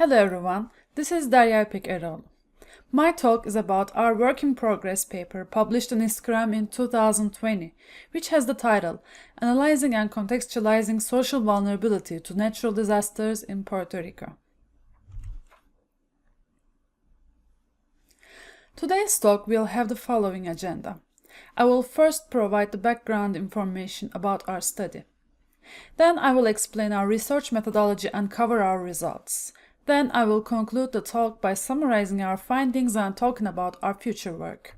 Hello everyone, this is Derya İpek Erol. My talk is about our work in progress paper published in Scrum in 2020, which has the title Analyzing and Contextualizing Social Vulnerability to Natural Disasters in Puerto Rico. Today's talk will have the following agenda. I will first provide the background information about our study. Then I will explain our research methodology and cover our results. Then I will conclude the talk by summarizing our findings and talking about our future work.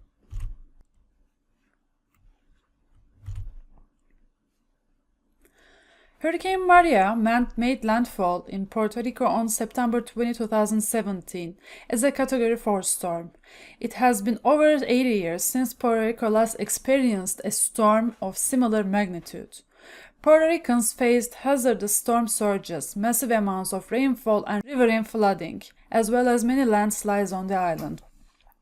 Hurricane Maria made landfall in Puerto Rico on September 20, 2017 as a Category 4 storm. It has been over 80 years since Puerto Rico last experienced a storm of similar magnitude. Puerto Ricans faced hazardous storm surges, massive amounts of rainfall and riverine flooding, as well as many landslides on the island.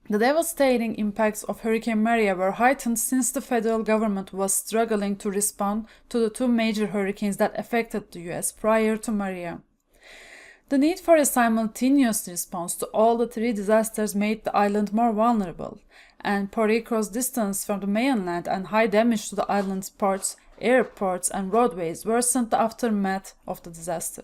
The devastating impacts of Hurricane Maria were heightened since the federal government was struggling to respond to the two major hurricanes that affected the U.S. prior to Maria. The need for a simultaneous response to all the three disasters made the island more vulnerable, and Puerto Rico's distance from the mainland and high damage to the island's ports, airports, and roadways worsened the aftermath of the disaster.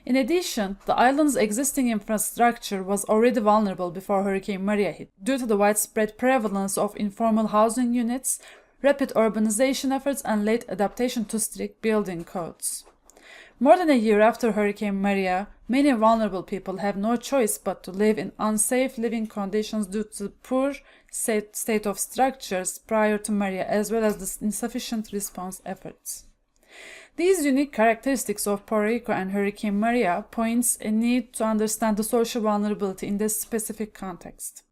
In addition, the island's existing infrastructure was already vulnerable before Hurricane Maria hit, due to the widespread prevalence of informal housing units, rapid urbanization efforts, and late adaptation to strict building codes. More than a year after Hurricane Maria, many vulnerable people have no choice but to live in unsafe living conditions due to the poor state of structures prior to Maria, as well as the insufficient response efforts. These unique characteristics of Puerto Rico and Hurricane Maria points a need to understand the social vulnerability in this specific context.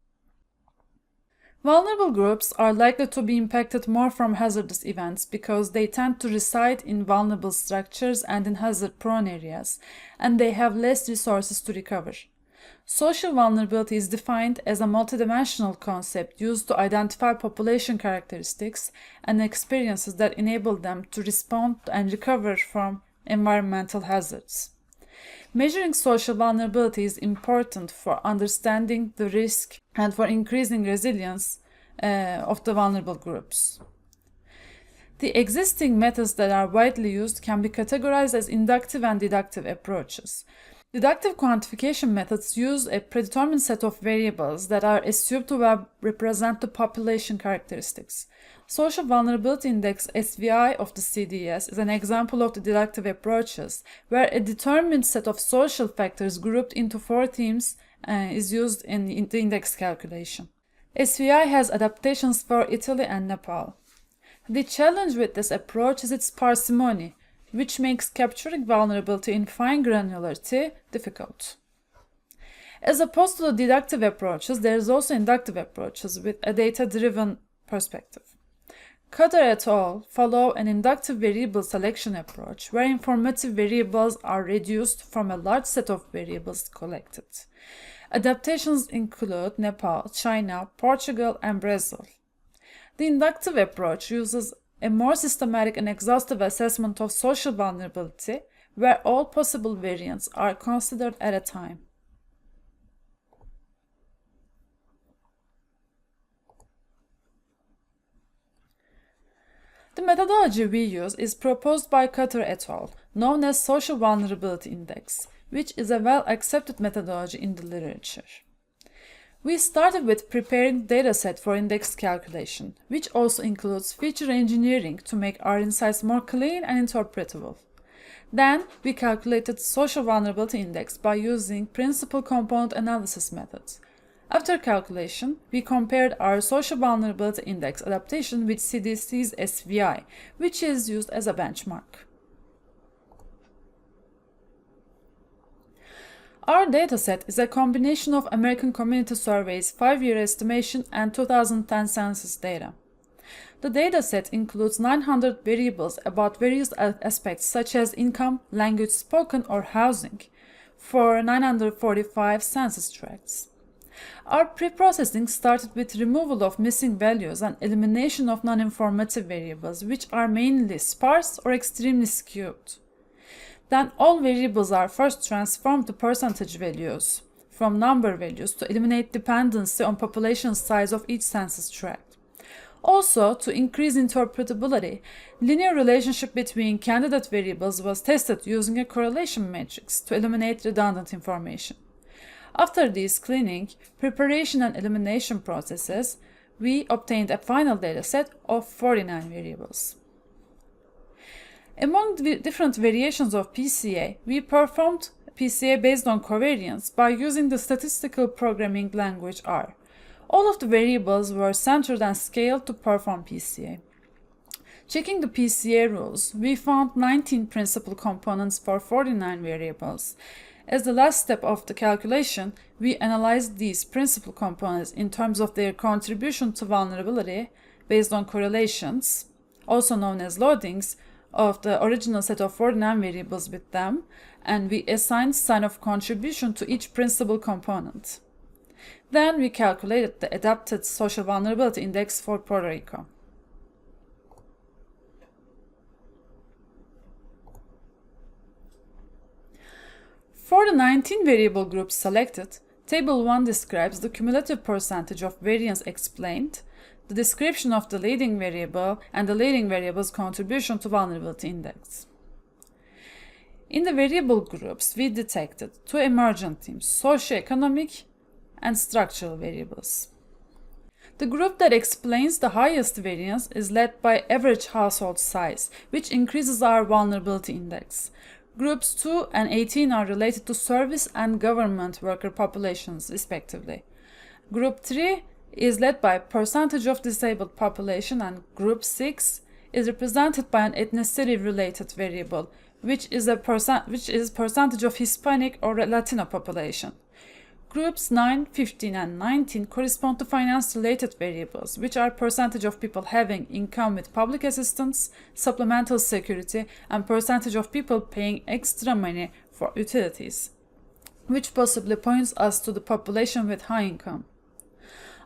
Vulnerable groups are likely to be impacted more from hazardous events because they tend to reside in vulnerable structures and in hazard-prone areas, and they have less resources to recover. Social vulnerability is defined as a multidimensional concept used to identify population characteristics and experiences that enable them to respond and recover from environmental hazards. Measuring social vulnerability is important for understanding the risk and for increasing resilience of the vulnerable groups. The existing methods that are widely used can be categorized as inductive and deductive approaches. Deductive quantification methods use a predetermined set of variables that are assumed to represent the population characteristics. Social Vulnerability Index SoVI of the CDS is an example of the deductive approaches, where a determined set of social factors grouped into 4 themes is used in the index calculation. SoVI has adaptations for Italy and Nepal. The challenge with this approach is its parsimony, which makes capturing vulnerability in fine granularity difficult. As opposed to the deductive approaches, there is also inductive approaches with a data-driven perspective. Kader et al. Follow an inductive variable selection approach where informative variables are reduced from a large set of variables collected. Adaptations include Nepal, China, Portugal, and Brazil. The inductive approach uses a more systematic and exhaustive assessment of social vulnerability, where all possible variants are considered at a time. The methodology we use is proposed by Kader et al., known as Social Vulnerability Index, which is a well-accepted methodology in the literature. We started with preparing the dataset for index calculation, which also includes feature engineering to make our insights more clean and interpretable. Then, we calculated Social Vulnerability Index by using Principal Component Analysis methods. After calculation, we compared our Social Vulnerability Index adaptation with CDC's SoVI, which is used as a benchmark. Our dataset is a combination of American Community Survey's 5-year estimation and 2010 census data. The dataset includes 900 variables about various aspects such as income, language spoken, or housing for 945 census tracts. Our pre-processing started with removal of missing values and elimination of non-informative variables, which are mainly sparse or extremely skewed. Then all variables are first transformed to percentage values from number values to eliminate dependency on population size of each census tract. Also, to increase interpretability, linear relationship between candidate variables was tested using a correlation matrix to eliminate redundant information. After this cleaning, preparation and elimination processes, we obtained a final dataset of 49 variables. Among the different variations of PCA, we performed PCA based on covariance by using the statistical programming language R. All of the variables were centered and scaled to perform PCA. Checking the PCA rules, we found 19 principal components for 49 variables. As the last step of the calculation, we analyzed these principal components in terms of their contribution to vulnerability based on correlations, also known as loadings, of the original set of 49 variables with them, and we assigned sign of contribution to each principal component. Then we calculated the adapted social vulnerability index for Puerto Rico. For the 19 variable groups selected, Table 1 describes the cumulative percentage of variance explained, the description of the leading variable, and the leading variable's contribution to vulnerability index. In the variable groups, we detected two emergent themes, socioeconomic and structural variables. The group that explains the highest variance is led by average household size, which increases our vulnerability index. Groups 2 and 18 are related to service and government worker populations, respectively. Group 3 is led by percentage of disabled population, and Group 6 is represented by an ethnicity-related variable, which is percentage of Hispanic or Latino population. Groups 9, 15, and 19 correspond to finance-related variables, which are percentage of people having income with public assistance, supplemental security, and percentage of people paying extra money for utilities, which possibly points us to the population with high income.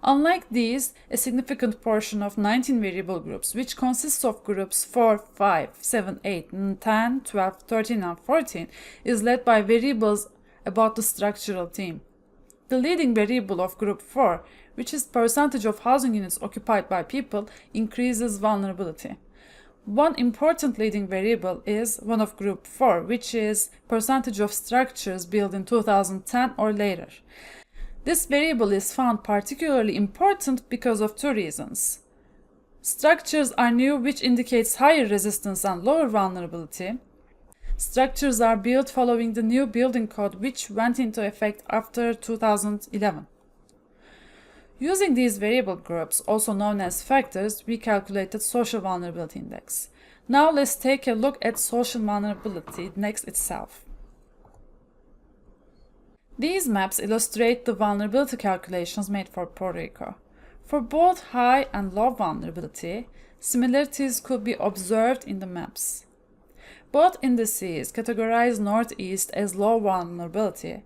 Unlike these, a significant portion of 19 variable groups, which consists of groups 4, 5, 7, 8, 10, 12, 13, and 14, is led by variables about the structural theme. The leading variable of Group 4, which is percentage of housing units occupied by people, increases vulnerability. One important leading variable is one of Group 4, which is percentage of structures built in 2010 or later. This variable is found particularly important because of two reasons. Structures are new, which indicates higher resistance and lower vulnerability. Structures are built following the new building code, which went into effect after 2011. Using these variable groups, also known as factors, we calculated social vulnerability index. Now let's take a look at social vulnerability index itself. These maps illustrate the vulnerability calculations made for Puerto Rico. For both high and low vulnerability, similarities could be observed in the maps. Both indices categorize Northeast as low vulnerability,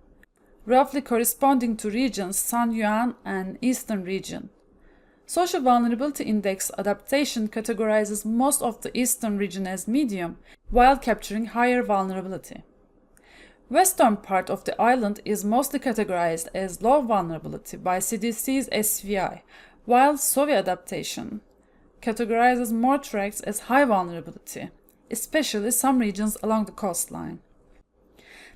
roughly corresponding to regions San Juan and Eastern region. Social Vulnerability Index adaptation categorizes most of the Eastern region as medium, while capturing higher vulnerability. Western part of the island is mostly categorized as low vulnerability by CDC's SoVI, while SoVI adaptation categorizes more tracts as high vulnerability, especially some regions along the coastline.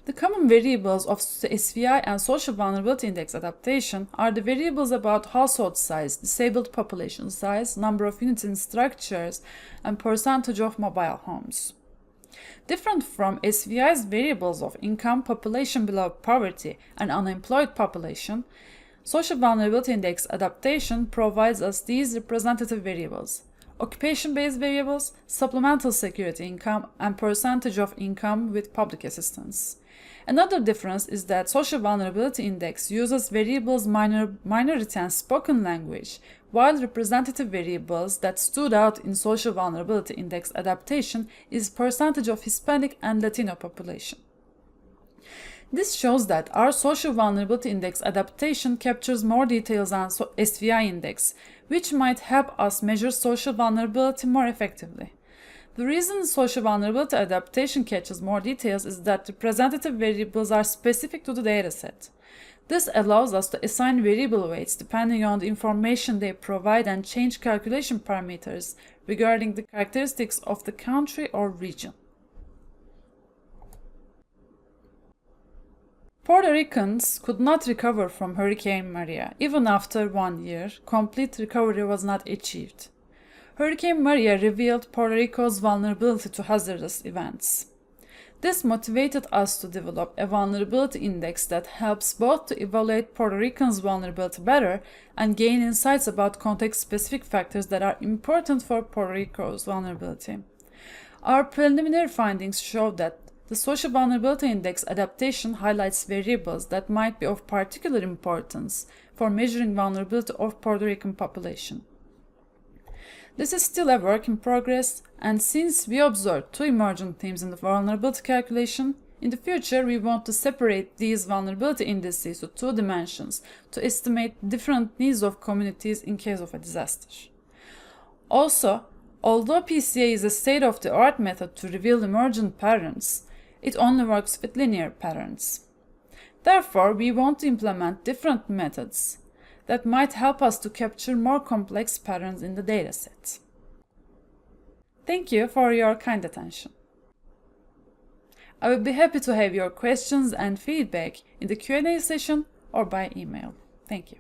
The common variables of SoVI and Social Vulnerability Index adaptation are the variables about household size, disabled population size, number of units in structures, and percentage of mobile homes. Different from SoVI's variables of income, population below poverty, and unemployed population, Social Vulnerability Index adaptation provides us these representative variables: occupation-based variables, supplemental security income, and percentage of income with public assistance. Another difference is that Social Vulnerability Index uses variables minority and spoken language, while representative variables that stood out in Social Vulnerability Index adaptation is percentage of Hispanic and Latino population. This shows that our Social Vulnerability Index adaptation captures more details than SoVI index, which might help us measure social vulnerability more effectively. The reason social vulnerability adaptation catches more details is that representative variables are specific to the dataset. This allows us to assign variable weights depending on the information they provide and change calculation parameters regarding the characteristics of the country or region. Puerto Ricans could not recover from Hurricane Maria. Even after 1 year, complete recovery was not achieved. Hurricane Maria revealed Puerto Rico's vulnerability to hazardous events. This motivated us to develop a vulnerability index that helps both to evaluate Puerto Ricans' vulnerability better and gain insights about context-specific factors that are important for Puerto Rico's vulnerability. Our preliminary findings show that the Social Vulnerability Index adaptation highlights variables that might be of particular importance for measuring vulnerability of Puerto Rican population. This is still a work in progress, and since we observed two emergent themes in the vulnerability calculation, in the future we want to separate these vulnerability indices to two dimensions to estimate different needs of communities in case of a disaster. Also, although PCA is a state-of-the-art method to reveal emergent patterns, it only works with linear patterns. Therefore, we want to implement different methods that might help us to capture more complex patterns in the dataset. Thank you for your kind attention. I will be happy to have your questions and feedback in the Q&A session or by email. Thank you.